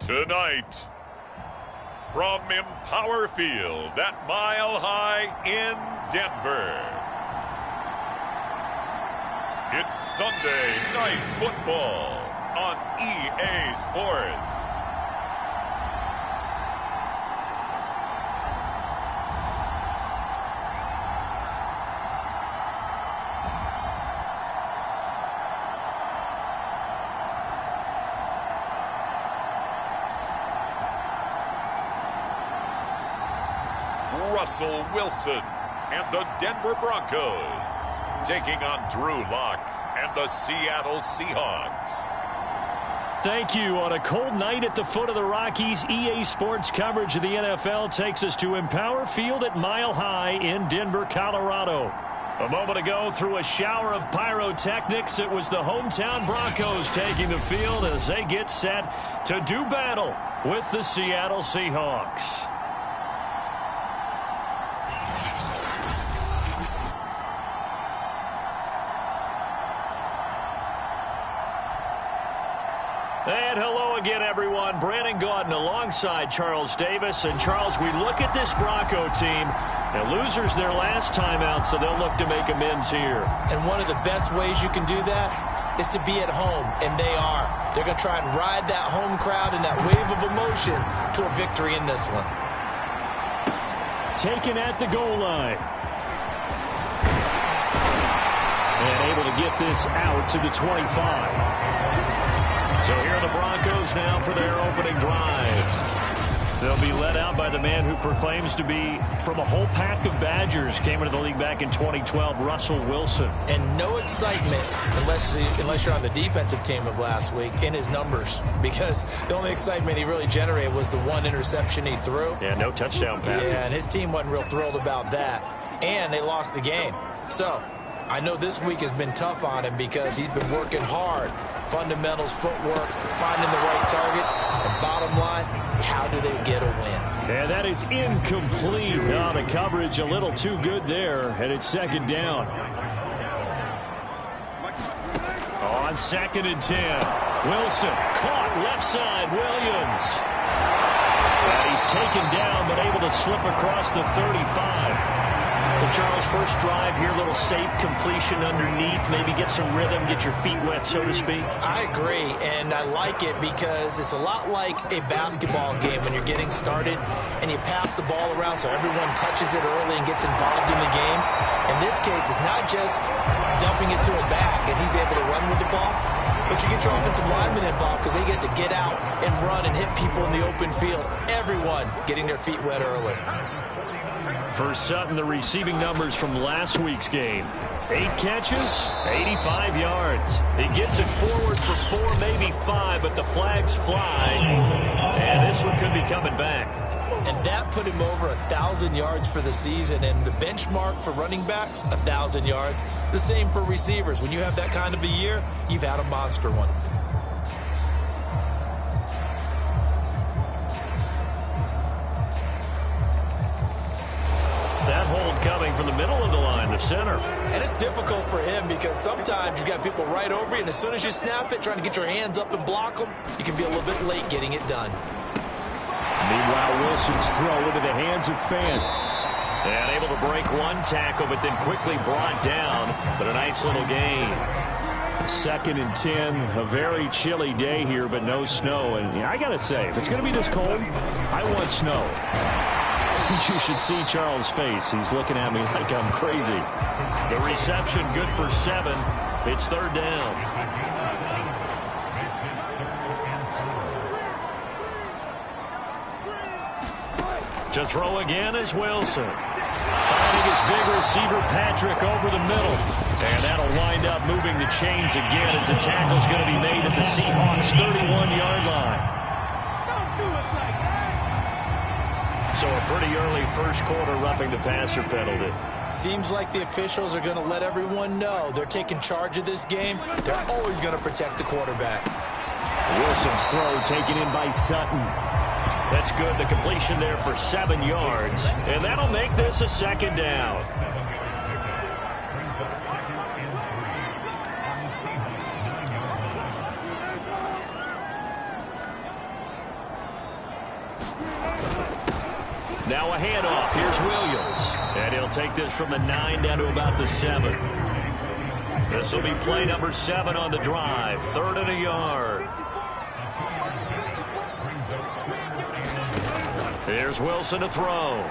Tonight, from Empower Field at Mile High in Denver, it's Sunday Night Football on EA Sports. Russell Wilson and the Denver Broncos taking on Drew Lock and the Seattle Seahawks. Thank you. On a cold night at the foot of the Rockies, EA Sports coverage of the NFL takes us to Empower Field at Mile High in Denver, Colorado. A moment ago, through a shower of pyrotechnics, it was the hometown Broncos taking the field as they get set to do battle with the Seattle Seahawks. And hello again, everyone. Brandon Gaudin alongside Charles Davis. And, Charles, we look at this Bronco team. And losers their last time out, so they'll look to make amends here. And one of the best ways you can do that is to be at home, and they are. They're going to try and ride that home crowd and that wave of emotion to a victory in this one. Taken at the goal line. And able to get this out to the 25. So here are the Broncos now for their opening drive. They'll be led out by the man who proclaims to be from a whole pack of Badgers. Came into the league back in 2012, Russell Wilson. And no excitement unless you're on the defensive team of last week in his numbers. Because the only excitement he really generated was the one interception he threw. Yeah, no touchdown passes. Yeah, and his team wasn't real thrilled about that. And they lost the game. So I know this week has been tough on him because he's been working hard. Fundamentals, footwork, finding the right targets. And bottom line, how do they get a win? And that is incomplete. Now the coverage a little too good there. And it's second down. On 2nd and 10. Wilson caught left side. Williams. And he's taken down but able to slip across the 35. Well, Charles, first drive here, a little safe completion underneath. Maybe get some rhythm, get your feet wet, so to speak. I agree, and I like it because it's a lot like a basketball game when you're getting started and you pass the ball around so everyone touches it early and gets involved in the game. In this case, it's not just dumping it to a back and he's able to run with the ball, but you get your offensive linemen involved because they get to get out and run and hit people in the open field. Everyone getting their feet wet early. For Sutton, the receiving numbers from last week's game. 8 catches, 85 yards. He gets it forward for 4, maybe 5, but the flags fly. And this one could be coming back. And that put him over 1,000 yards for the season. And the benchmark for running backs, 1,000 yards. The same for receivers. When you have that kind of a year, you've had a monster one. That hold coming from the middle of the line, the center. And it's difficult for him because sometimes you've got people right over you, and as soon as you snap it, trying to get your hands up and block them, you can be a little bit late getting it done. Meanwhile, Wilson's throw into the hands of Fant. And able to break one tackle, but then quickly brought down. But a nice little gain. 2nd and 10, a very chilly day here, but no snow. And I got to say, if it's going to be this cold, I want snow. You should see Charles' face. He's looking at me like I'm crazy. The reception good for 7. It's 3rd down. To throw again is Wilson. Finding his big receiver, Patrick, over the middle. And that'll wind up moving the chains again as the tackle's going to be made at the Seahawks' 31-yard line. So a pretty early first quarter roughing the passer penalty. Seems like the officials are going to let everyone know they're taking charge of this game. They're always going to protect the quarterback. Wilson's throw taken in by Sutton. That's good. The completion there for 7 yards. And that'll make this a 2nd down. Now a handoff. Here's Williams. And he'll take this from the 9 down to about the 7. This will be play number 7 on the drive. 3rd and a yard. Here's Wilson to throw.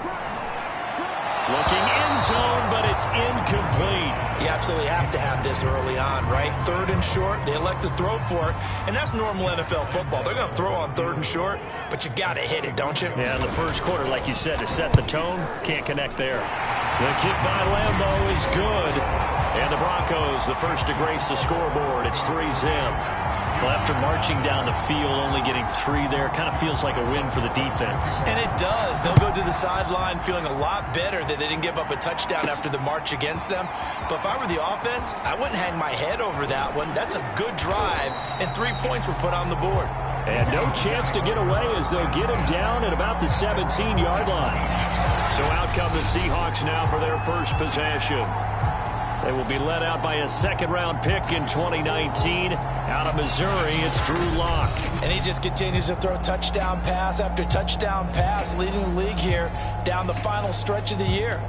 Looking end zone, but it's incomplete. You absolutely have to have this early on, right? 3rd and short, they elect to throw for it, and that's normal NFL football. They're going to throw on 3rd and short, but you've got to hit it, don't you? Yeah, in the first quarter, like you said, to set the tone, can't connect there. The kick by Lambeau is good, and the Broncos, the first to grace the scoreboard. It's 3-zip. Well, after marching down the field, only getting 3 there, kind of feels like a win for the defense. And it does. They'll go to the sideline feeling a lot better that they didn't give up a touchdown after the march against them. But if I were the offense, I wouldn't hang my head over that one. That's a good drive, and 3 points were put on the board. And no chance to get away as they'll get him down at about the 17-yard line. So out come the Seahawks now for their first possession. They will be led out by a second-round pick in 2019. Out of Missouri, it's Drew Lock. And he just continues to throw touchdown pass after touchdown pass, leading the league here down the final stretch of the year.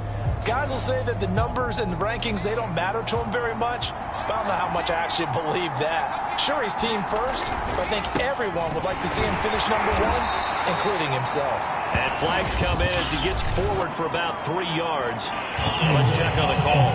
Guys will say that the numbers and the rankings, they don't matter to him very much. But I don't know how much I actually believe that. Sure, he's team first, but I think everyone would like to see him finish number 1, including himself. And flags come in as he gets forward for about 3 yards. Let's check on the call.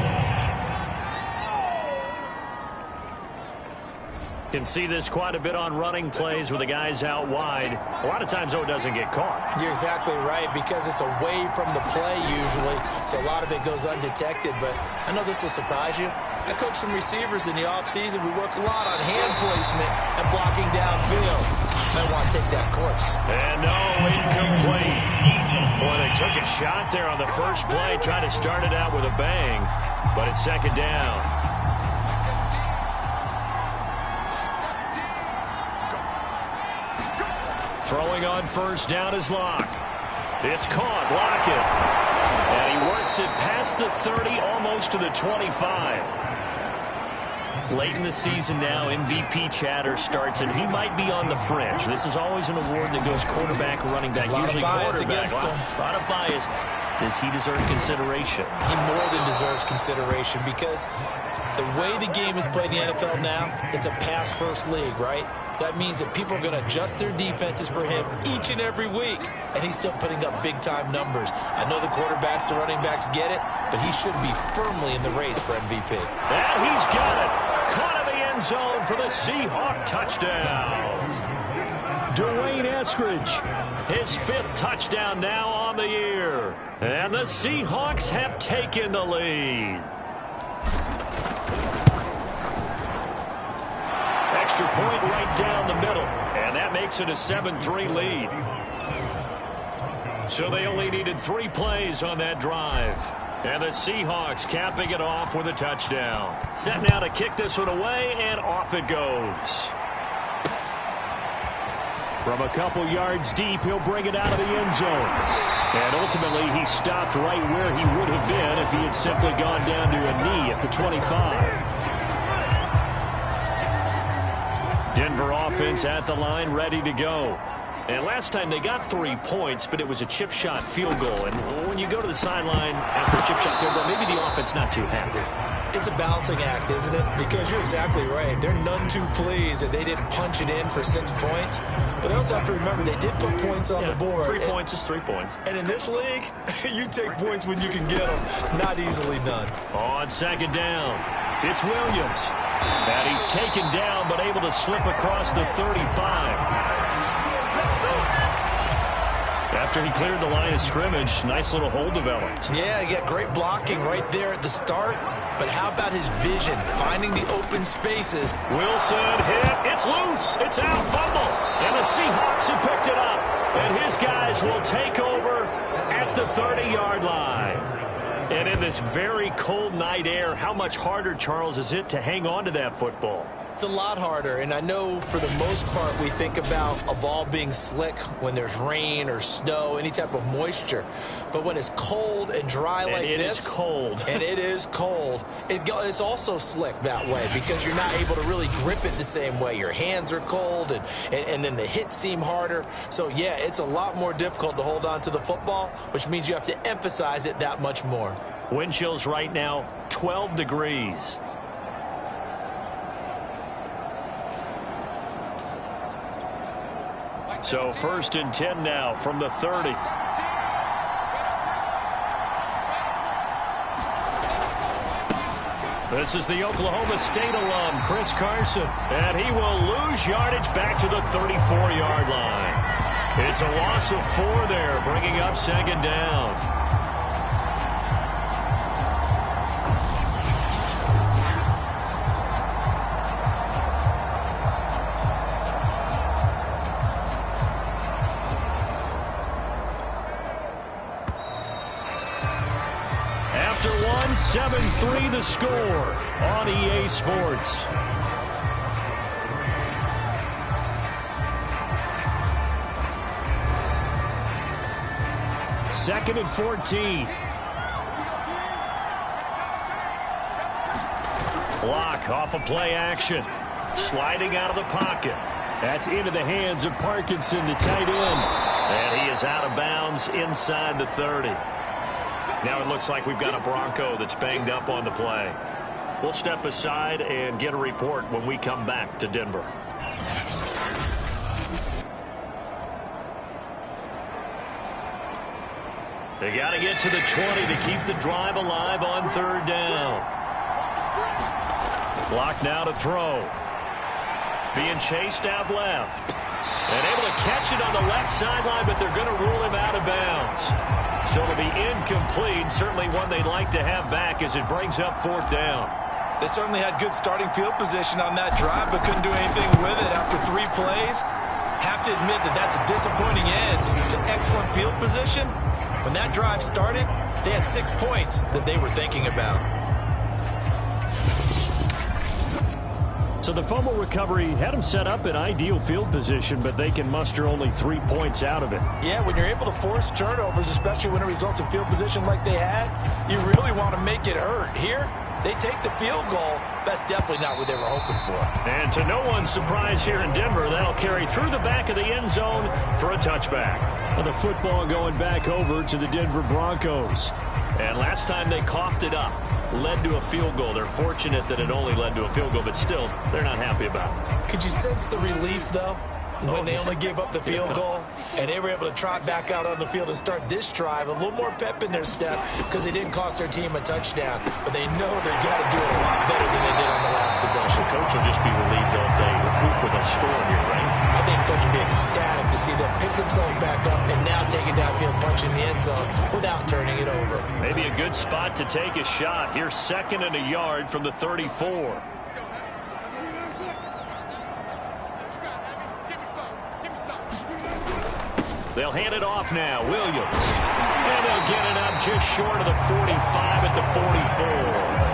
Can see this quite a bit on running plays with the guys out wide. A lot of times, though, it doesn't get caught. You're exactly right, because it's away from the play usually, so a lot of it goes undetected. But I know this will surprise you. I coach some receivers in the offseason. We work a lot on hand placement and blocking downfield. Might want to take that course. And no, incomplete. Boy, they took a shot there on the first play, trying to start it out with a bang, but it's 2nd down. Throwing on 1st down is Lock. It's caught. Lockett. And he works it past the 30, almost to the 25. Late in the season now, MVP chatter starts, and he might be on the fringe. This is always an award that goes quarterback, running back, usually quarterback. A lot of bias. Does he deserve consideration? He more than deserves consideration, because the way the game is played in the NFL now, it's a pass-first league, right? So that means that people are going to adjust their defenses for him each and every week, and he's still putting up big-time numbers. I know the quarterbacks, the running backs get it, but he should be firmly in the race for MVP. And he's got it. Caught in the end zone for the Seahawk touchdown. Dwayne Eskridge, his 5th touchdown now on the year. And the Seahawks have taken the lead. Extra point right down the middle, and that makes it a 7-3 lead. So they only needed 3 plays on that drive. And the Seahawks capping it off with a touchdown. Set now to kick this one away, and off it goes. From a couple yards deep, he'll bring it out of the end zone. And ultimately, he stopped right where he would have been if he had simply gone down to a knee at the 25. Denver offense at the line, ready to go. And last time they got 3 points, but it was a chip shot field goal. And when you go to the sideline after a chip shot field goal, maybe the offense not too happy. It's a balancing act, isn't it? Because you're exactly right. They're none too pleased that they didn't punch it in for 6 points. But they also have to remember they did put points on the board. 3 points is 3 points. And in this league, you take points when you can get them. Not easily done. On 2nd down, it's Williams. And he's taken down, but able to slip across the 35. After he cleared the line of scrimmage, nice little hole developed. Yeah, he got great blocking right there at the start. But how about his vision, finding the open spaces? Wilson hit. It's loose. It's out. Fumble. And the Seahawks have picked it up. And his guys will take over at the 30-yard line. And in this very cold night air, how much harder, Charles, is it to hang on to that football? It's a lot harder, and I know for the most part we think about a ball being slick when there's rain or snow, any type of moisture. But when it's cold and dry like this, it is cold, and it is cold, it's also slick that way because you're not able to really grip it the same way. Your hands are cold, and then the hits seem harder. So, yeah, it's a lot more difficult to hold on to the football, which means you have to emphasize it that much more. Wind chills right now, 12 degrees. So 1st and 10 now from the 30. This is the Oklahoma State alum, Chris Carson, and he will lose yardage back to the 34-yard line. It's a loss of 4 there, bringing up 2nd down. After 7-3 the score on EA Sports. Second and 14. Block off of play action. Sliding out of the pocket. That's into the hands of Parkinson, the tight end. And he is out of bounds inside the 30. Now it looks like we've got a Bronco that's banged up on the play. We'll step aside and get a report when we come back to Denver. They got to get to the 20 to keep the drive alive on 3rd down. Block now to throw. Being chased out left. And able to catch it on the left sideline, but they're going to rule him out of bounds. So it'll be incomplete, certainly one they'd like to have back as it brings up 4th down. They certainly had good starting field position on that drive, but couldn't do anything with it after 3 plays. Have to admit that that's a disappointing end to excellent field position. When that drive started, they had 6 points that they were thinking about. So the fumble recovery had them set up in ideal field position, but they can muster only 3 points out of it. Yeah, when you're able to force turnovers, especially when it results in field position like they had, you really want to make it hurt. Here, they take the field goal. That's definitely not what they were hoping for. And to no one's surprise here in Denver, that'll carry through the back of the end zone for a touchback. Well, the football going back over to the Denver Broncos. And last time they coughed it up, led to a field goal. They're fortunate that it only led to a field goal, but still, they're not happy about it. Could you sense the relief, though, when they only gave up the field goal and they were able to trot back out on the field and start this drive? A little more pep in their step because they didn't cost their team a touchdown, but they know they've got to do it a lot better than they did on the last possession. The coach will just be relieved if they recoup with a score here, right? I think coach will be ecstatic to see them pick themselves back up and now take it downfield, punch in the end zone without turning it over. Maybe a good spot to take a shot. Here's 2nd and a yard from the 34. They'll hand it off now. Williams. And they'll get it up just short of the 45 at the 44.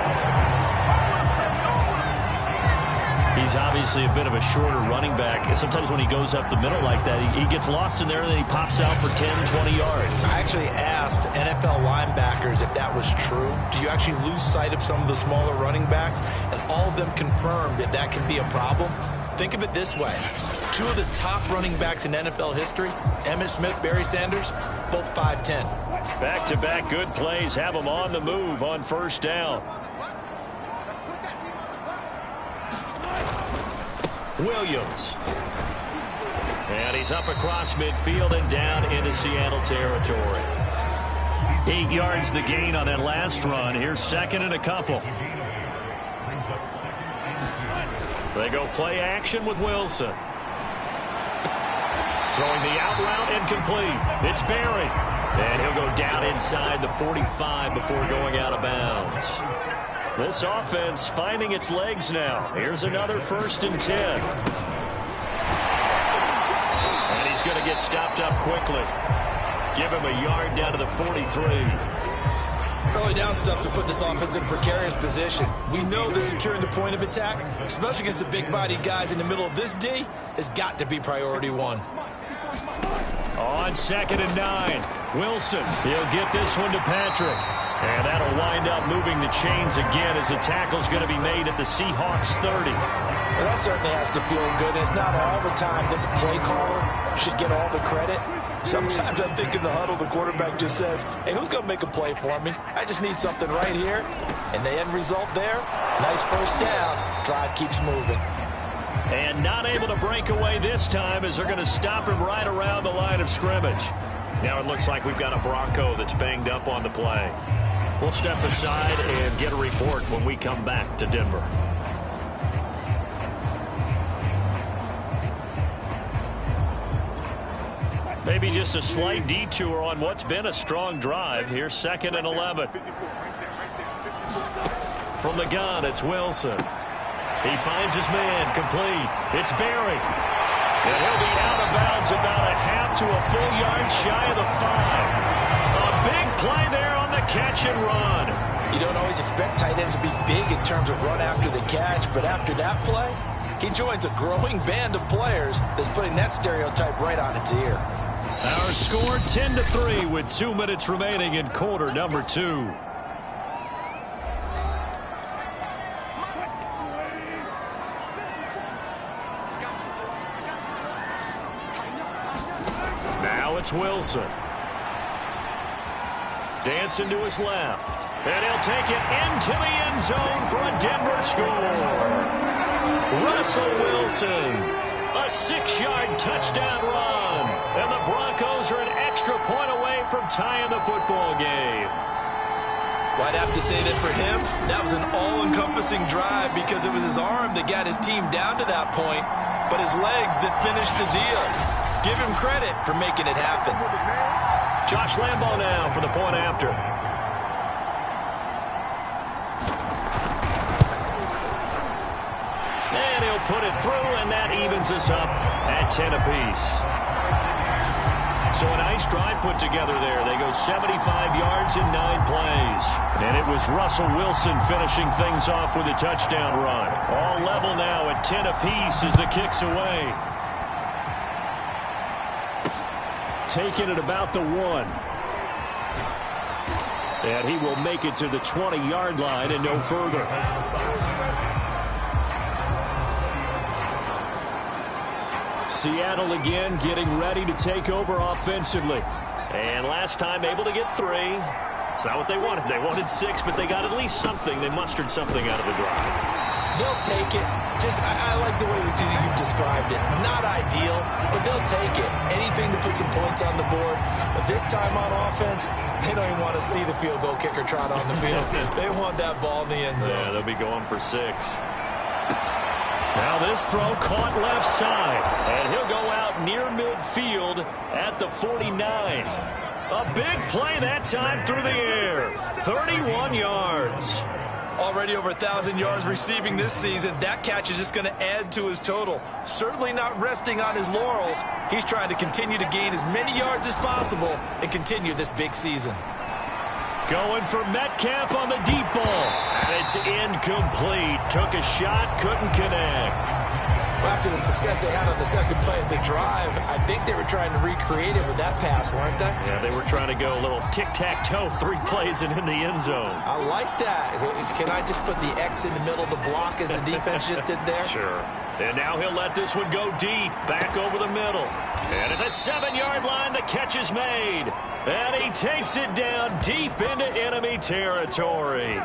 He's obviously a bit of a shorter running back. Sometimes when he goes up the middle like that, he gets lost in there and then he pops out for 10, 20 yards. I actually asked NFL linebackers if that was true. Do you actually lose sight of some of the smaller running backs? And all of them confirmed that that can be a problem. Think of it this way. 2 of the top running backs in NFL history, Emmitt Smith, Barry Sanders, both 5'10". Back-to-back good plays have them on the move on 1st down. Williams. And he's up across midfield and down into Seattle territory. 8 yards the gain on that last run. Here's 2nd and a couple. They go play action with Wilson. Throwing the out route incomplete. It's Barry. And he'll go down inside the 45 before going out of bounds. This offense finding its legs now. Here's another 1st and 10. And he's going to get stopped up quickly. Give him a yard down to the 43. Early down stuffs will put this offense in a precarious position. We know that securing the point of attack, especially against the big-bodied guys in the middle of this D, has got to be priority one. On 2nd and 9, Wilson. He'll get this one to Patrick. And that'll wind up moving the chains again as the tackle's going to be made at the Seahawks 30. Well, that certainly has to feel good. And it's not all the time that the play caller should get all the credit. Sometimes I think in the huddle, the quarterback just says, hey, who's going to make a play for me? I just need something right here. And the end result there, nice first down. Drive keeps moving. And not able to break away this time as they're going to stop him right around the line of scrimmage. Now it looks like we've got a Bronco that's banged up on the play. We'll step aside and get a report when we come back to Denver. Maybe just a slight detour on what's been a strong drive. Here's 2nd and 11. From the gun, it's Wilson. He finds his man, complete. It's Berry. And he'll be out of bounds about a half to a full yard shy of the 5. A big play there on the catch and run. You don't always expect tight ends to be big in terms of run after the catch, but after that play, he joins a growing band of players that's putting that stereotype right on its ear. Our score 10-3 with 2 minutes remaining in quarter number 2. Now it's Wilson. Dancing to his left. And he'll take it into the end zone for a Denver score. Russell Wilson. A 6-yard touchdown run. And the Broncos are an extra point away from tying the football game. Well, I'd have to say that for him, that was an all-encompassing drive because it was his arm that got his team down to that point, but his legs that finished the deal. Give him credit for making it happen. Josh Lambo now for the point after. And he'll put it through, and that evens us up at 10 apiece. So a nice drive put together there. They go 75 yards in 9 plays. And it was Russell Wilson finishing things off with a touchdown run. All level now at 10 apiece as the kick's away. Taking it about the 1. And he will make it to the 20-yard line and no further. Seattle again getting ready to take over offensively. And last time able to get 3. It's not what they wanted. They wanted 6, but they got at least something. They mustered something out of the drive. They'll take it. I like the way you described it. Not ideal, but they'll take it. Anything to put some points on the board. But this time on offense, they don't even want to see the field goal kicker trot on the field. They want that ball in the end zone. Yeah, they'll be going for 6. Now this throw caught left side. And he'll go out near midfield at the 49. A big play that time through the air. 31 yards. Already over 1,000 yards receiving this season. That catch is just going to add to his total. Certainly not resting on his laurels. He's trying to continue to gain as many yards as possible and continue this big season. Going for Metcalf on the deep ball. And it's incomplete. Took a shot, couldn't connect. Well, after the success they had on the second play of the drive, I think they were trying to recreate it with that pass, weren't they? Yeah, they were trying to go a little tic-tac-toe, 3 plays and in the end zone. I like that. Can I just put the X in the middle of the block as the defense just did there? Sure. And now he'll let this one go deep, back over the middle. And at the 7-yard line, the catch is made. And he takes it down deep into enemy territory.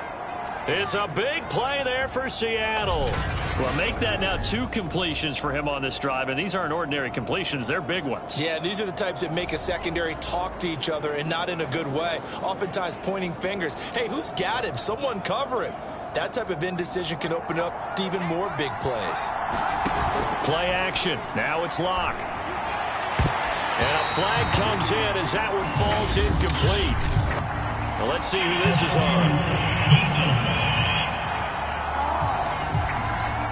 It's a big play there for Seattle. Well, make that now 2 completions for him on this drive, and these aren't ordinary completions. They're big ones. Yeah, these are the types that make a secondary talk to each other and not in a good way, oftentimes pointing fingers. Hey, who's got him? Someone cover him. That type of indecision can open up to even more big plays. Play action. Now it's Locke. And a flag comes in as that one falls incomplete. Well, let's see who this is on.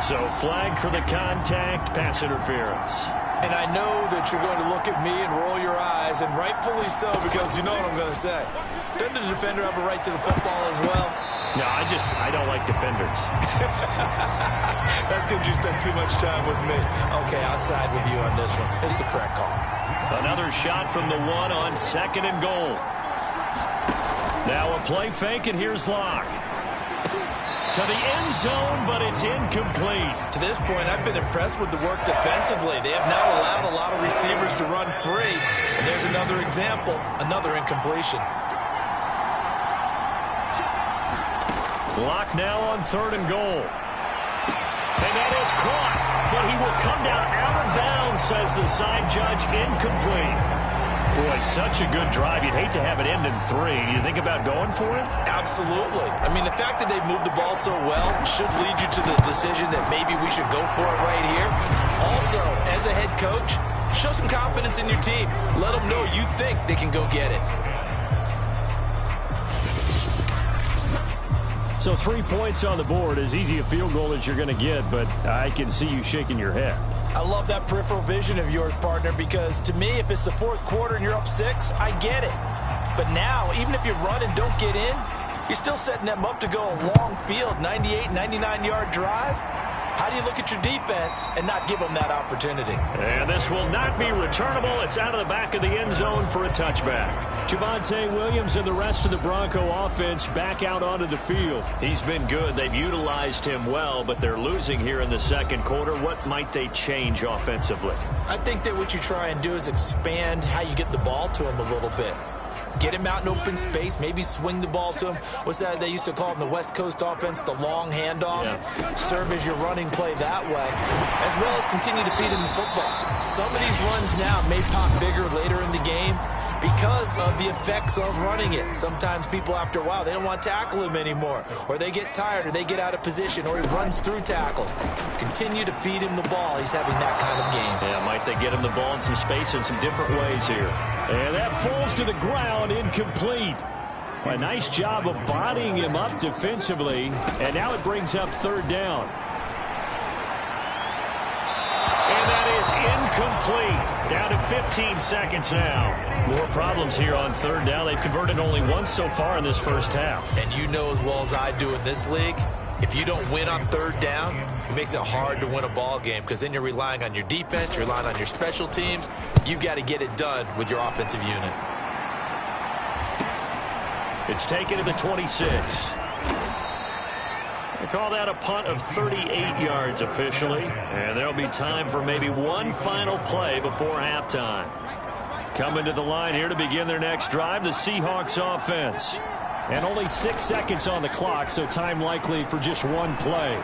So flag for the contact, pass interference. And I know that you're going to look at me and roll your eyes is, and rightfully so, because you know what I'm going to say. Doesn't the defender have a right to the football as well? No, I don't like defenders. That's because you spend too much time with me. Okay, I'll side with you on this one. It's the correct call. Another shot from the 1 on 2nd and goal. Now a play fake, and here's Locke. To the end zone, but it's incomplete. To this point, I've been impressed with the work defensively. They have now allowed a lot of receivers to run free. And there's another example, another incompletion. Locke now on 3rd and goal. And that is caught, but he will come down out of bounds, says the side judge, incomplete. Boy, such a good drive. You'd hate to have it end in 3. Do you think about going for it? Absolutely. I mean, the fact that they've moved the ball so well should lead you to the decision that maybe we should go for it right here. Also, as a head coach, show some confidence in your team. Let them know you think they can go get it. So 3 points on the board, as easy a field goal as you're going to get, but I can see you shaking your head. I love that peripheral vision of yours, partner, because to me, if it's the 4th quarter and you're up 6, I get it. But now, even if you run and don't get in, you're still setting them up to go a long field, 98, 99-yard drive. How do you look at your defense and not give them that opportunity? And this will not be returnable. It's out of the back of the end zone for a touchback. Javonte Williams and the rest of the Bronco offense back out onto the field. He's been good. They've utilized him well, but they're losing here in the 2nd quarter. What might they change offensively? I think that what you try and do is expand how you get the ball to him a little bit. Get him out in open space, maybe swing the ball to him. What's that they used to call it in the West Coast offense, the long handoff? Yeah. Serve as your running play that way, as well as continue to feed him the football. Some of these runs now may pop bigger later in the game because of the effects of running it. Sometimes people, after a while, they don't want to tackle him anymore, or they get tired, or they get out of position, or he runs through tackles. Continue to feed him the ball. He's having that kind of game. Yeah, might they get him the ball in some space in some different ways here. And that falls to the ground, incomplete. A nice job of bodying him up defensively, and now it brings up 3rd down. And that is incomplete. Down to 15 seconds now. More problems here on 3rd down. They've converted only once so far in this first half. And you know as well as I do in this league, if you don't win on 3rd down, it makes it hard to win a ball game because then you're relying on your defense, you're relying on your special teams. You've got to get it done with your offensive unit. It's taken to the 26. They call that a punt of 38 yards officially. And there'll be time for maybe one final play before halftime. Coming to the line here to begin their next drive, the Seahawks offense. And only 6 seconds on the clock, so time likely for just one play.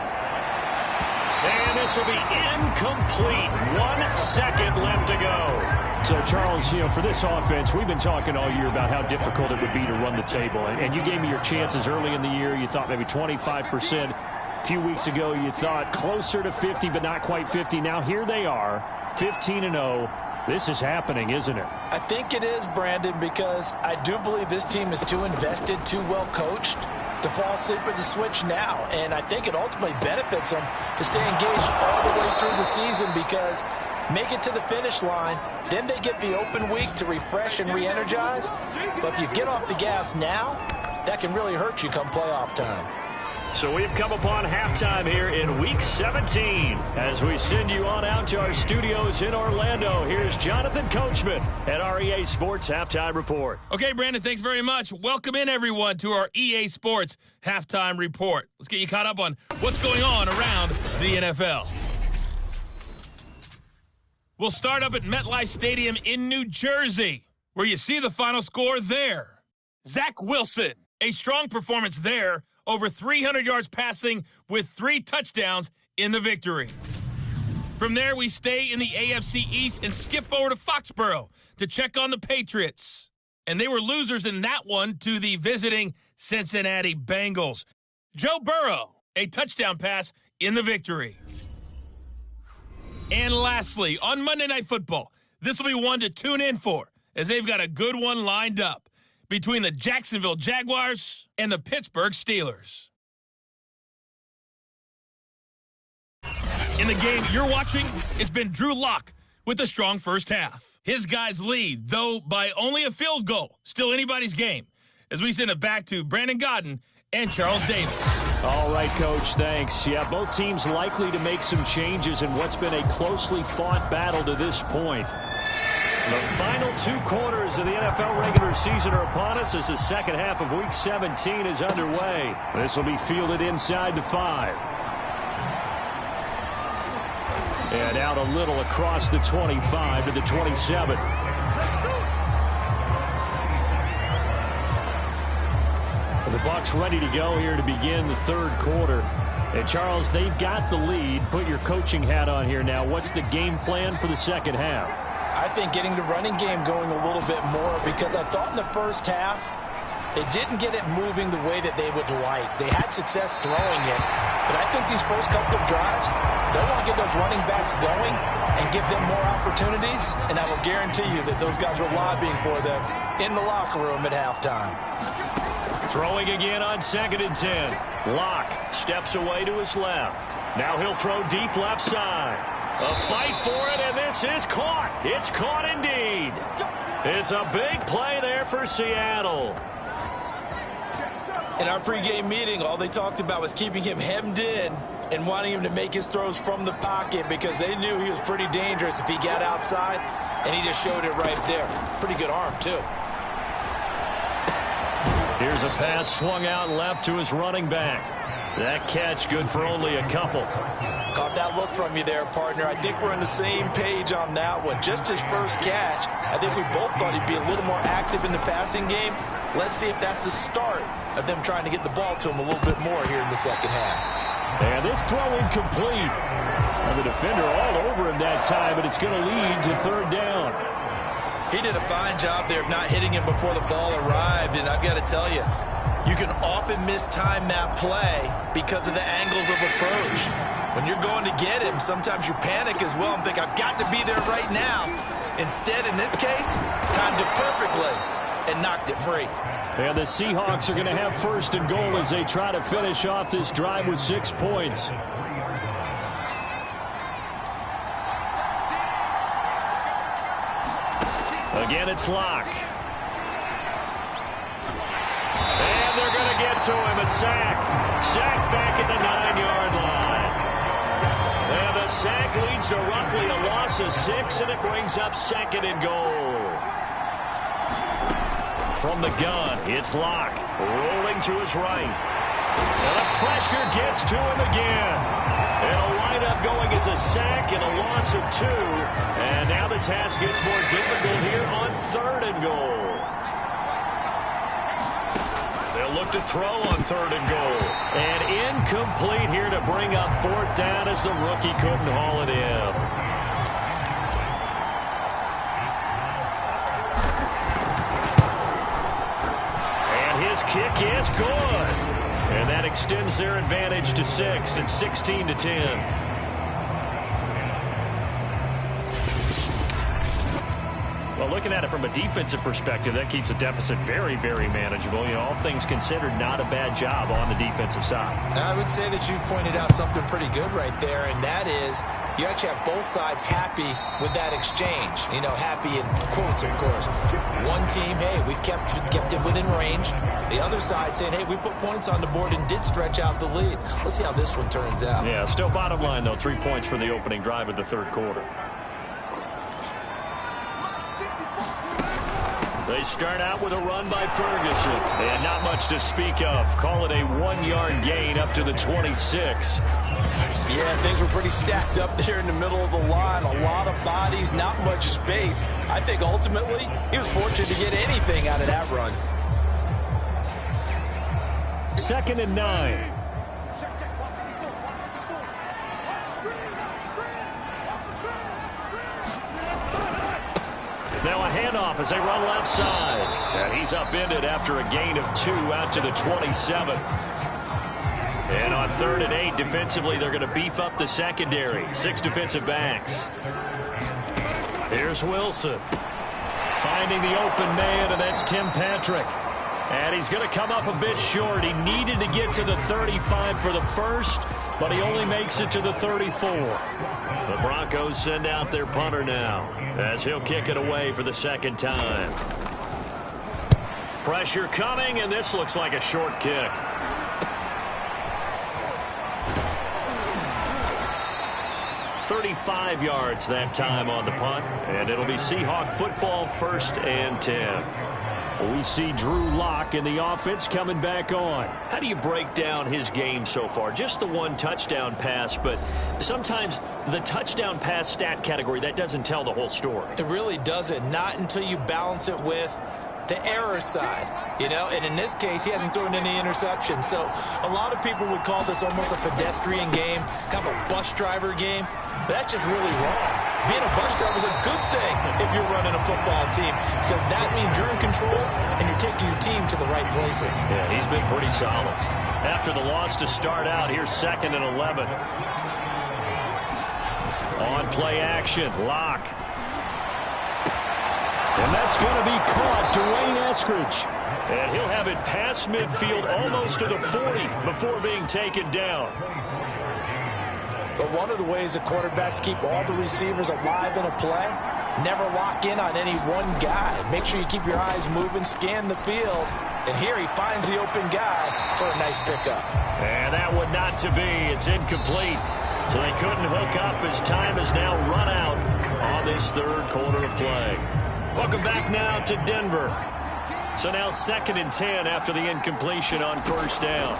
And this will be incomplete. 1 second left to go. So, Charles, you know, for this offense, we've been talking all year about how difficult it would be to run the table. And you gave me your chances early in the year. You thought maybe 25%. A few weeks ago, you thought closer to 50, but not quite 50. Now here they are, 15-0. This is happening, isn't it? I think it is, Brandon, because I do believe this team is too invested, too well coached to fall asleep at the switch now. And I think it ultimately benefits them to stay engaged all the way through the season because make it to the finish line, then they get the open week to refresh and re-energize. But if you get off the gas now, that can really hurt you come playoff time. So we've come upon halftime here in Week 17. As we send you on out to our studios in Orlando, here's Jonathan Coachman at our EA Sports Halftime Report. Okay, Brandon, thanks very much. Welcome in, everyone, to our EA Sports Halftime Report. Let's get you caught up on what's going on around the NFL. We'll start up at MetLife Stadium in New Jersey, where you see the final score there. Zach Wilson, a strong performance there, over 300 yards passing with 3 touchdowns in the victory. From there, we stay in the AFC East and skip over to Foxborough to check on the Patriots. And they were losers in that one to the visiting Cincinnati Bengals. Joe Burrow, a touchdown pass in the victory. And lastly, on Monday Night Football, this will be one to tune in for, as they've got a good one lined up between the Jacksonville Jaguars and the Pittsburgh Steelers. In the game you're watching, it's been Drew Lock with a strong first half. His guys lead, though by only a field goal. Still anybody's game. As we send it back to Brandon Godden and Charles Davis. All right, Coach, thanks. Yeah, both teams likely to make some changes in what's been a closely fought battle to this point. The final 2 quarters of the NFL regular season are upon us as the second half of Week 17 is underway. This will be fielded inside the 5. And out a little across the 25 to the 27. The Bucs ready to go here to begin the third quarter. And Charles, they've got the lead. Put your coaching hat on here now. What's the game plan for the second half? I think getting the running game going a little bit more, because I thought in the first half they didn't get it moving the way that they would like. They had success throwing it, but I think these first couple of drives, they want to get those running backs going and give them more opportunities, and I will guarantee you that those guys were lobbying for them in the locker room at halftime. Throwing again on 2nd and 10. Locke steps away to his left. Now he'll throw deep left side. A fight for it, and this is caught. It's caught indeed. It's a big play there for Seattle. In our pregame meeting, all they talked about was keeping him hemmed in and wanting him to make his throws from the pocket, because they knew he was pretty dangerous if he got outside, and he just showed it right there. Pretty good arm, too. Here's a pass swung out left to his running back. That catch good for only a couple. Caught that look from you there, partner. I think we're on the same page on that one. Just his first catch, I think we both thought he'd be a little more active in the passing game. Let's see if that's the start of them trying to get the ball to him a little bit more here in the second half. And this throw incomplete. And the defender all over him that time, but it's going to lead to third down. He did a fine job there of not hitting him before the ball arrived, and I've got to tell you, you can often mistime that play because of the angles of approach. When you're going to get him, sometimes you panic as well and think, I've got to be there right now. Instead, in this case, timed it perfectly and knocked it free. And the Seahawks are going to have 1st and goal as they try to finish off this drive with 6 points. Again, it's Locke. And they're going to get to him. A sack. Sack back at the 9-yard line. And the sack leads to roughly a loss of 6, and it brings up 2nd and goal. From the gun, it's Locke. Rolling to his right. And the pressure gets to him again. And a lineup going as a sack and a loss of 2. And now the task gets more difficult here on 3rd and goal. They'll look to throw on 3rd and goal. And incomplete here to bring up 4th down as the rookie couldn't haul it in. And his kick is good. And that extends their advantage to 6 and 16-10. Well, looking at it from a defensive perspective, that keeps the deficit very, very manageable. You know, all things considered, not a bad job on the defensive side. I would say that you've pointed out something pretty good right there, and that is you actually have both sides happy with that exchange. You know, happy in quotes, of course. One team, hey, we've kept it within range. The other side saying, hey, we put points on the board and did stretch out the lead. Let's see how this one turns out. Yeah, still bottom line, though, 3 points for the opening drive of the third quarter. They start out with a run by Ferguson. And not much to speak of. Call it a 1-yard gain up to the 26. Yeah, things were pretty stacked up there in the middle of the line. A lot of bodies, not much space. I think ultimately he was fortunate to get anything out of that run. 2nd and 9. Now a handoff as they run left side. And he's upended after a gain of 2 out to the 27. And on 3rd and 8, defensively, they're going to beef up the secondary. 6 defensive backs. Here's Wilson. Finding the open man, and that's Tim Patrick. And he's going to come up a bit short. He needed to get to the 35 for the first. but he only makes it to the 34. The Broncos send out their punter now, as he'll kick it away for the second time. Pressure coming, and this looks like a short kick. "35 yards that time on the punt, and it'll be Seahawk football, 1st and 10. We see Drew Lock in the offense coming back on. How do you break down his game so far? Just the one touchdown pass, but sometimes the touchdown pass stat category, that doesn't tell the whole story. It really doesn't, not until you balance it with the error side, you know, and in this case, he hasn't thrown any interceptions. So a lot of people would call this almost a pedestrian game, kind of a bus driver game. But that's just really wrong. Being a bus driver is a good thing if you're running a football team, because that means you're in control and you're taking your team to the right places. Yeah, he's been pretty solid. After the loss to start out, here's 2nd and 11. On play action, Lock. And that's going to be caught, Dwayne Eskridge. And he'll have it past midfield almost to the 40 before being taken down. But one of the ways that quarterbacks keep all the receivers alive in a play, never lock in on any one guy. Make sure you keep your eyes moving, scan the field. And here he finds the open guy for a nice pickup. And that would not to be. It's incomplete. So they couldn't hook up as time has now run out on this 3rd quarter of play. Welcome back now to Denver. So now 2nd and 10 after the incompletion on 1st down.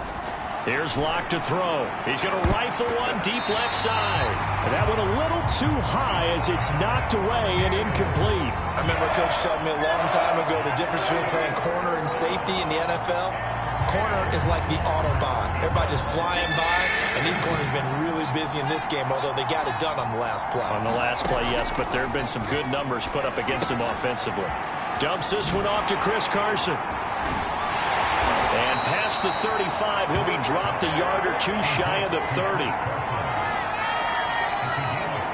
Here's Lock to throw. He's going to rifle one deep left side. And that went a little too high as it's knocked away and incomplete. I remember Coach telling me a long time ago the difference between playing corner and safety in the NFL. Corner is like the Autobahn. Everybody just flying by, and these corners have been really busy in this game, although they got it done on the last play. On the last play, yes, but there have been some good numbers put up against them offensively. Dumps this one off to Chris Carson. And past the 35, he'll be dropped a yard or two shy of the 30.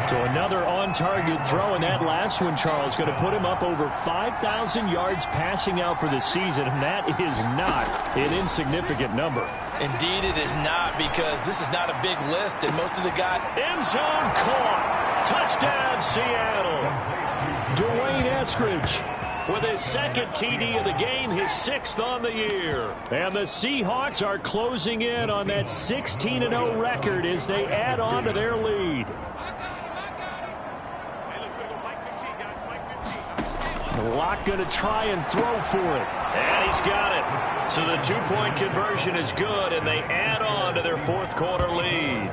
So another on-target throw, and that last one, Charles, going to put him up over 5,000 yards passing out for the season, and that is not an insignificant number. Indeed it is not, because this is not a big list, and most of the guys... End zone caught. Touchdown, Seattle. Dwayne Eskridge with his 2nd TD of the game, his 6th on the year. And the Seahawks are closing in on that 16-0 record as they add on to their lead. Lock going to try and throw for it. And he's got it. So the 2-point conversion is good, and they add on to their 4th quarter lead.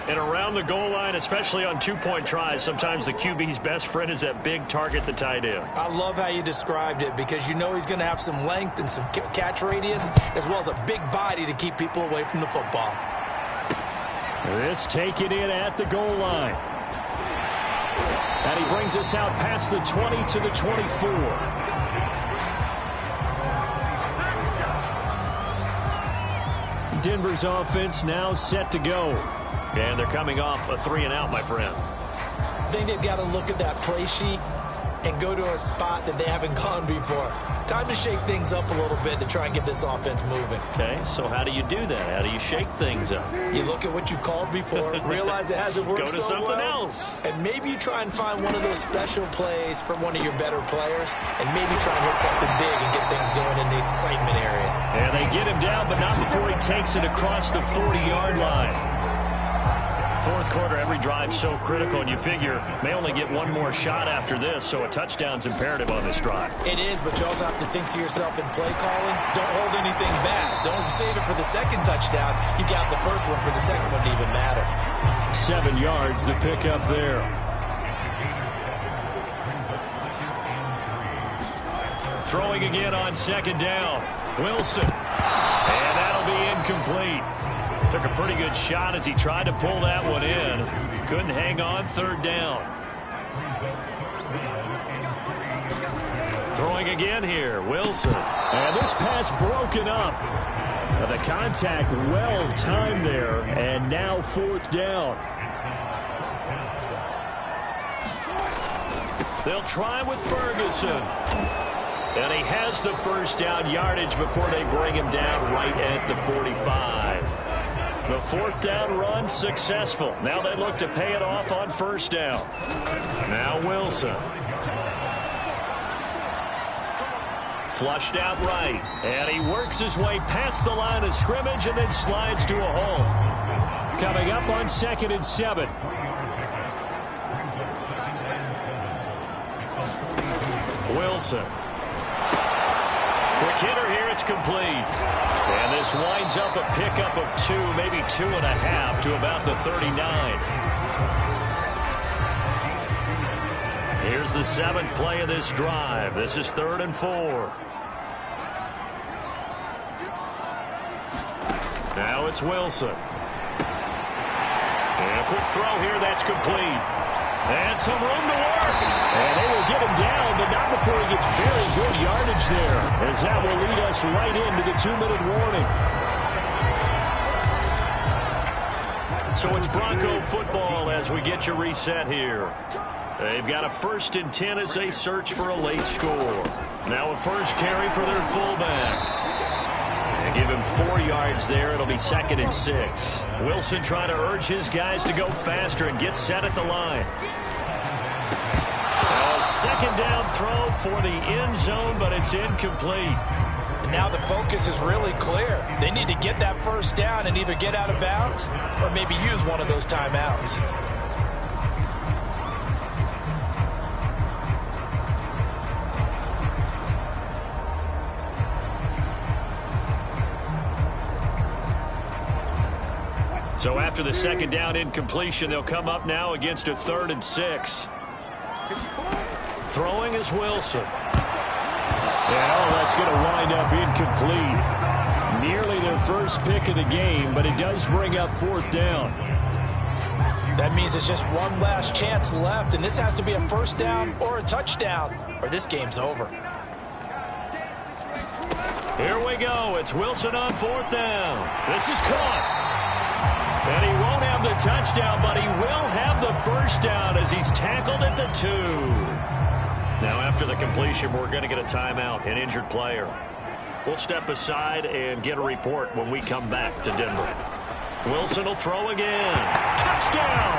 And around the goal line, especially on 2-point tries, sometimes the QB's best friend is that big target, the tight end. I love how you described it, because you know he's going to have some length and some catch radius, as well as a big body to keep people away from the football. This taken in at the goal line. And he brings us out past the 20 to the 24. Denver's offense now set to go. And they're coming off a 3-and-out, my friend. I think they've got to look at that play sheet and go to a spot that they haven't gone before. Time to shake things up a little bit to try and get this offense moving. Okay, so how do you do that? How do you shake things up? You look at what you've called before, realize it hasn't worked so well. Go to something else. And maybe you try and find one of those special plays from one of your better players, and maybe try and hit something big and get things going in the excitement area. And they get him down, but not before he takes it across the 40-yard line. 4th quarter, every drive's so critical, and you figure may only get one more shot after this, so a touchdown's imperative on this drive. It is, but you also have to think to yourself in play calling, don't hold anything back. Don't save it for the 2nd touchdown. You got the 1st one for the 2nd one to even matter. 7 yards, the pickup there. Throwing again on 2nd down. Wilson. And that'll be incomplete. Took a pretty good shot as he tried to pull that one in. Couldn't hang on 3rd down. Throwing again here, Wilson. And this pass broken up. The contact well timed there, and now 4th down. They'll try with Ferguson. And he has the 1st down yardage before they bring him down right at the 45. The fourth down run successful. Now they look to pay it off on first down. Now Wilson. Flushed out right. And he works his way past the line of scrimmage and then slides to a hole. Coming up on 2nd and 7. Wilson. Quick hitter here. It's complete. And this winds up a pickup of 2, maybe 2.5 to about the 39. Here's the 7th play of this drive. This is 3rd and 4. Now it's Wilson. And a quick throw here. That's complete. And some room to work. And they will get him down, but not before he gets very good yardage there, as that will lead us right into the 2-minute warning. So it's Bronco football as we get you reset here. They've got a 1st and 10 as they search for a late score. Now a first carry for their fullback. They give him 4 yards there. It'll be 2nd and 6. Wilson trying to urge his guys to go faster and get set at the line. A 2nd down throw for the end zone, but it's incomplete. And now the focus is really clear. They need to get that first down and either get out of bounds or maybe use one of those timeouts. So after the 2nd down incompletion, they'll come up now against a 3rd and 6. Throwing is Wilson. Well, that's going to wind up incomplete. Nearly their first pick of the game, but it does bring up 4th down. That means it's just one last chance left, and this has to be a first down or a touchdown, or this game's over. Here we go. It's Wilson on 4th down. This is caught. And he won't have the touchdown, but he will have the first down as he's tackled at the 2. Now after the completion, we're going to get a timeout, an injured player. We'll step aside and get a report when we come back to Denver. Wilson will throw again. Touchdown!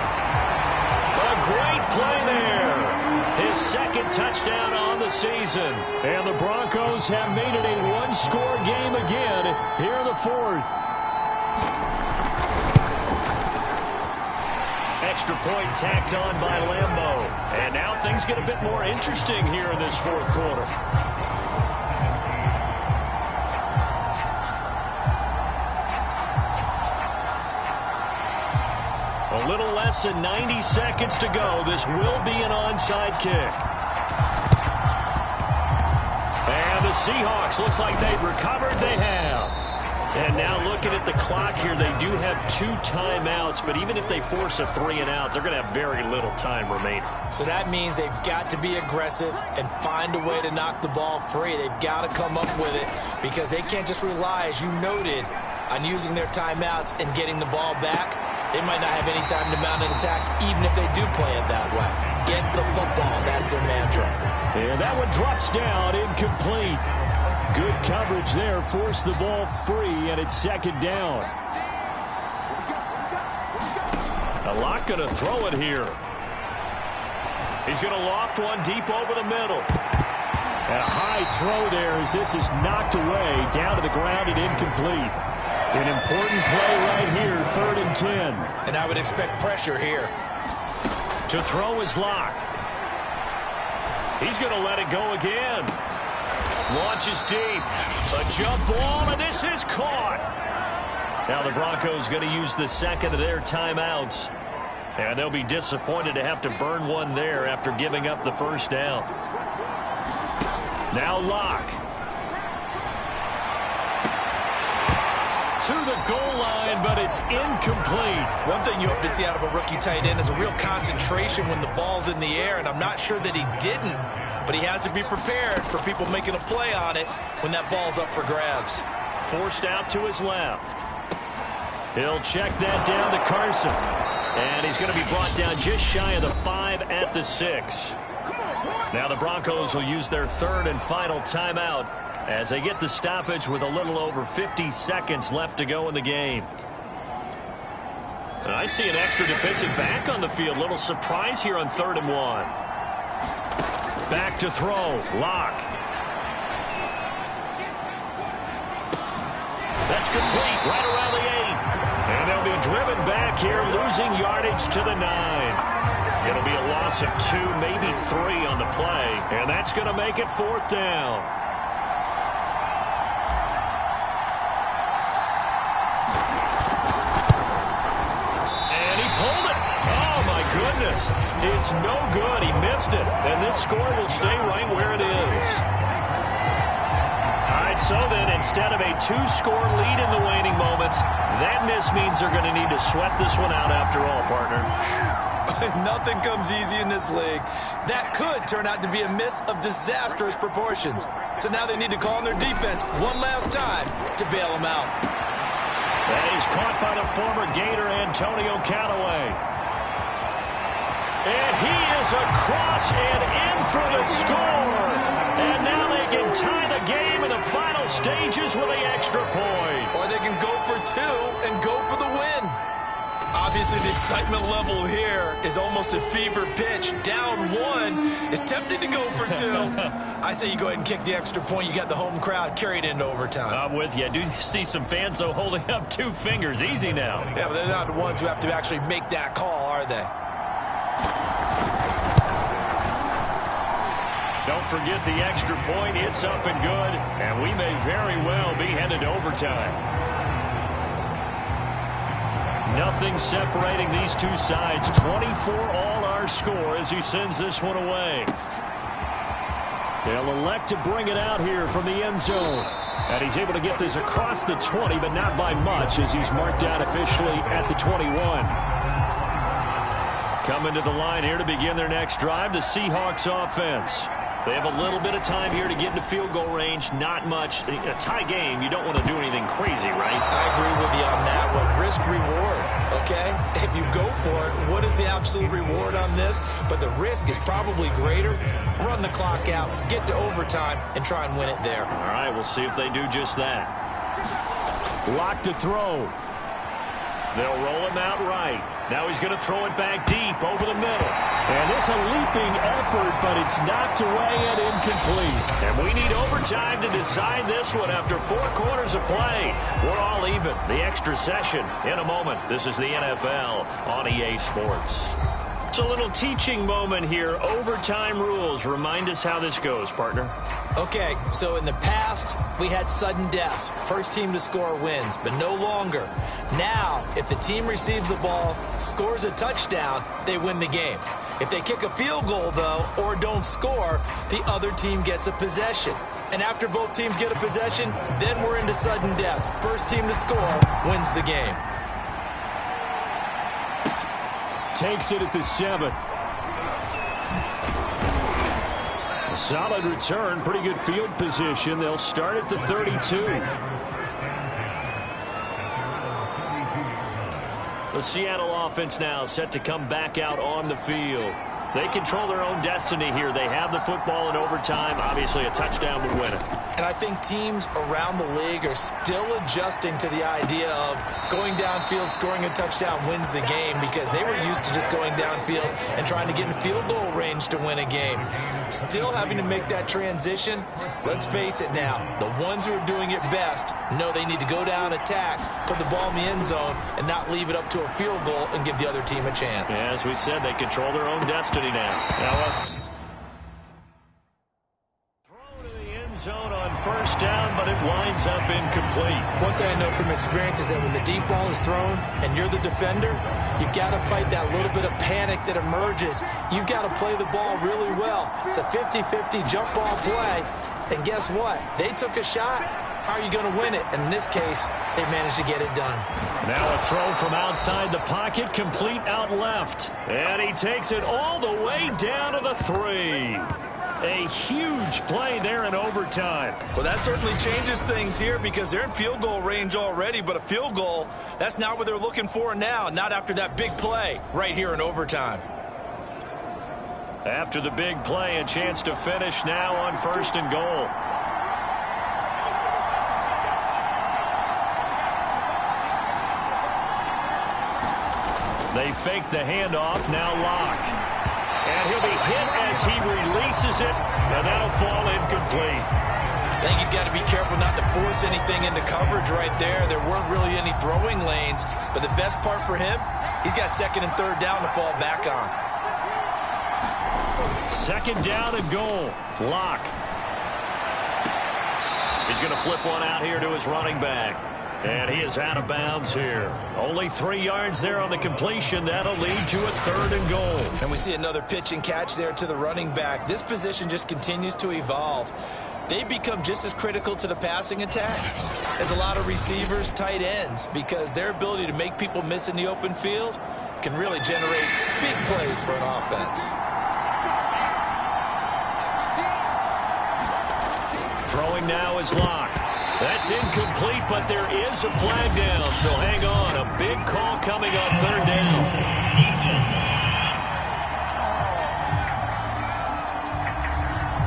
A great play there. His 2nd touchdown on the season. And the Broncos have made it a one-score game again here in the 4th. Extra point tacked on by Lambeau. And now things get a bit more interesting here in this 4th quarter. A little less than 90 seconds to go. This will be an onside kick. And the Seahawks, looks like they've recovered. They have. And now looking at the clock here, they do have 2 timeouts, but even if they force a 3 and out, they're going to have very little time remaining. So that means they've got to be aggressive and find a way to knock the ball free. They've got to come up with it because they can't just rely, as you noted, on using their timeouts and getting the ball back. They might not have any time to mount an attack, even if they do play it that way. Get the football. That's their mantra. And that one drops down, incomplete. Good coverage there, forced the ball free, and it's 2nd down. Locke going to throw it here. He's going to loft one deep over the middle. And a high throw there as this is knocked away, down to the ground and incomplete. An important play right here, 3rd and 10. And I would expect pressure here. To throw is Locke. He's going to let it go again. Launches deep. A jump ball, and this is caught. Now the Broncos going to use the 2nd of their timeouts. And they'll be disappointed to have to burn one there after giving up the first down. Now Locke. To the goal line, but it's incomplete. One thing you hope to see out of a rookie tight end is a real concentration when the ball's in the air, and I'm not sure that he didn't, but he has to be prepared for people making a play on it when that ball's up for grabs. Forced out to his left. He'll check that down to Carson. And he's going to be brought down just shy of the 5 at the 6. Now the Broncos will use their 3rd and final timeout as they get the stoppage with a little over 50 seconds left to go in the game. And I see an extra defensive back on the field. Little surprise here on 3rd and 1. Back to throw. Lock. That's complete right around the 8. And they'll be driven back here, losing yardage to the 9. It'll be a loss of 2, maybe 3 on the play. And that's going to make it 4th down. And he pulled it. Oh, my goodness. It's no good. He missed it. And this score will stay right where it is. All right, so then instead of a 2-score lead in the waning moments, that miss means they're going to need to sweat this one out after all, partner. Nothing comes easy in this league. That could turn out to be a miss of disastrous proportions. So now they need to call on their defense one last time to bail them out. And he's caught by the former Gator Antonio Callaway. And he is across and in for the score. And now they can tie the game in the final stages with the extra point. Or they can go for 2 and go for the win. Obviously, the excitement level here is almost a fever pitch. Down 1 is tempted to go for 2. I say you go ahead and kick the extra point. You got the home crowd, carry it into overtime. I'm with you. I do see some fans, though, holding up 2 fingers. Easy now. Yeah, but they're not the ones who have to actually make that call, are they? Don't forget the extra point. It's up and good, and we may very well be headed to overtime. Nothing separating these two sides. 24 all our score as he sends this one away. They'll elect to bring it out here from the end zone. And he's able to get this across the 20, but not by much as he's marked out officially at the 21. Coming to the line here to begin their next drive, the Seahawks offense. They have a little bit of time here to get into field goal range. Not much. In a tie game, you don't want to do anything crazy, right? I agree with you on that one. Risk-reward, okay? If you go for it, what is the absolute reward on this? But the risk is probably greater. Run the clock out, get to overtime, and try and win it there. All right, we'll see if they do just that. Lock to throw. They'll roll him out right. Now he's going to throw it back deep over the middle. And it's a leaping effort, but it's knocked away and incomplete. And we need overtime to decide this one after 4 quarters of play. We're all even. The extra session in a moment. This is the NFL on EA Sports. It's a little teaching moment here. Overtime rules. Remind us how this goes, partner. Okay, so in the past, we had sudden death. First team to score wins, but no longer. Now, if the team receives the ball, scores a touchdown, they win the game. If they kick a field goal, though, or don't score, the other team gets a possession. And after both teams get a possession, then we're into sudden death. First team to score wins the game. Takes it at the 7. A solid return, pretty good field position. They'll start at the 32. The Seattle offense now set to come back out on the field. They control their own destiny here. They have the football in overtime. Obviously, a touchdown would win it. And I think teams around the league are still adjusting to the idea of going downfield, scoring a touchdown wins the game, because they were used to just going downfield and trying to get in field goal range to win a game. Still having to make that transition. Let's face it now, the ones who are doing it best know they need to go down, attack, put the ball in the end zone, and not leave it up to a field goal and give the other team a chance. Yeah, as we said, they control their own destiny now. Zone on first down, but it winds up incomplete. One thing I know from experience is that when the deep ball is thrown and you're the defender, you've got to fight that little bit of panic that emerges. You've got to play the ball really well. It's a 50-50 jump ball play, and guess what? They took a shot. How are you going to win it? And in this case, they managed to get it done. Now a throw from outside the pocket, complete out left. And he takes it all the way down to the 3. A huge play there in overtime. Well, that certainly changes things here because they're in field goal range already, but a field goal, that's not what they're looking for now, not after that big play right here in overtime. After the big play, a chance to finish now on first and goal. They fake the handoff, now Locke. And he'll be hit as he releases it, and that'll fall incomplete. I think he's got to be careful not to force anything into coverage right there. There weren't really any throwing lanes, but the best part for him, he's got second and third down to fall back on. Second down and goal. Locke. He's going to flip one out here to his running back. And he is out of bounds here. Only 3 yards there on the completion. That'll lead to a third and goal. And we see another pitch and catch there to the running back. This position just continues to evolve. They become just as critical to the passing attack as a lot of receivers, tight ends, because their ability to make people miss in the open field can really generate big plays for an offense. Throwing now is Locke. That's incomplete, but there is a flag down, so hang on. A big call coming on third down.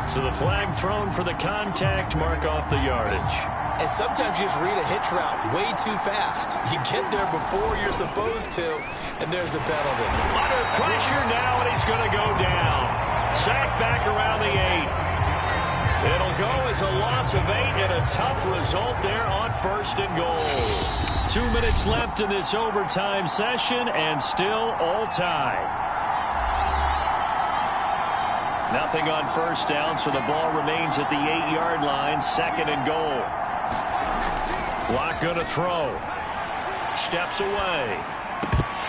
So the flag thrown for the contact, mark off the yardage. And sometimes you just read a hitch route way too fast. You get there before you're supposed to, and there's the penalty. Under pressure now, and he's going to go down. Sacked back around the 8. It'll go as a loss of 8 and a tough result there on first and goal. 2 minutes left in this overtime session and still all tied. Nothing on first down, so the ball remains at the 8-yard line, second and goal. Locke going to throw. Steps away.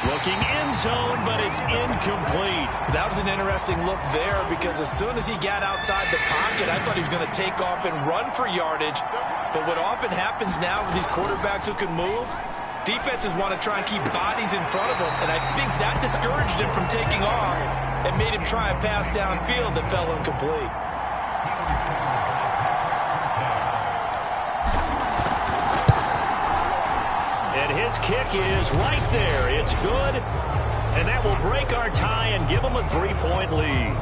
Looking end zone, but it's incomplete. That was an interesting look there because as soon as he got outside the pocket, I thought he was going to take off and run for yardage. But what often happens now with these quarterbacks who can move, defenses want to try and keep bodies in front of them. And I think that discouraged him from taking off and made him try a pass downfield that fell incomplete. His kick is right there. It's good, and that will break our tie and give them a 3-point lead.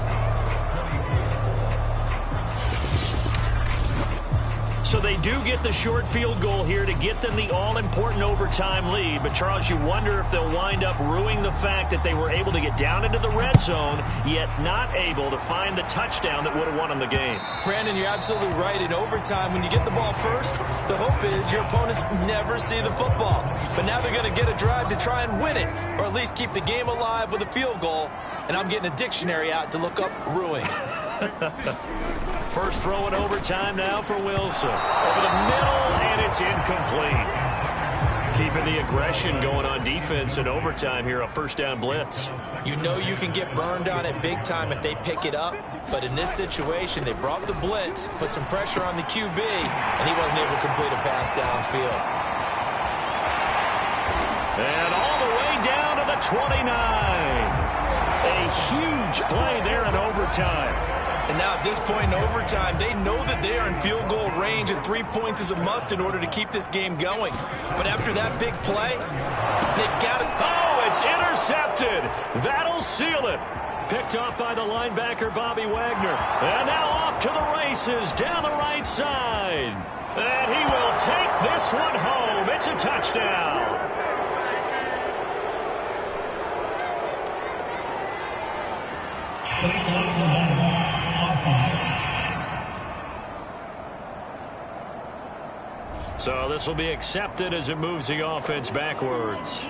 So they do get the short field goal here to get them the all-important overtime lead. But, Charles, you wonder if they'll wind up ruining the fact that they were able to get down into the red zone, yet not able to find the touchdown that would have won them the game. Brandon, you're absolutely right. In overtime, when you get the ball first, the hope is your opponents never see the football. But now they're going to get a drive to try and win it, or at least keep the game alive with a field goal. And I'm getting a dictionary out to look up ruining. First throw in overtime now for Wilson. Over the middle, and it's incomplete. Keeping the aggression going on defense in overtime here, a first down blitz. You know you can get burned on it big time if they pick it up. But in this situation, they brought the blitz, put some pressure on the QB, and he wasn't able to complete a pass downfield. And all the way down to the 29. A huge play there in overtime. And now at this point in overtime, they know that they are in field goal range and 3 points is a must in order to keep this game going. But after that big play, they've got to... Oh, it's intercepted. That'll seal it. Picked off by the linebacker, Bobby Wagner. And now off to the races down the right side. And he will take this one home. It's a touchdown. So this will be accepted as it moves the offense backwards.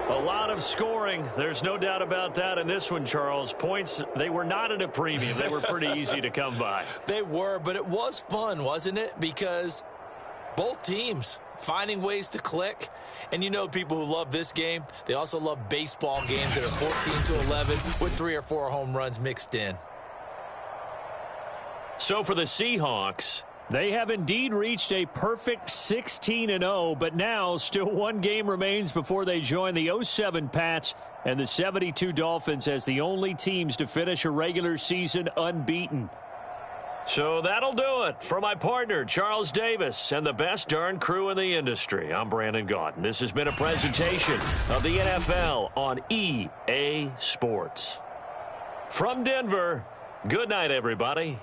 A lot of scoring. There's no doubt about that in this one, Charles. Points, they were not at a premium. They were pretty easy to come by. They were, but it was fun, wasn't it? Because both teams finding ways to click. And you know people who love this game, they also love baseball games that are 14-11 with 3 or 4 home runs mixed in. So for the Seahawks, they have indeed reached a perfect 16-0, but now still one game remains before they join the 07 Pats and the 72 Dolphins as the only teams to finish a regular season unbeaten. So that'll do it. For my partner, Charles Davis, and the best darn crew in the industry, I'm Brandon Gaudin. This has been a presentation of the NFL on EA Sports. From Denver, good night, everybody.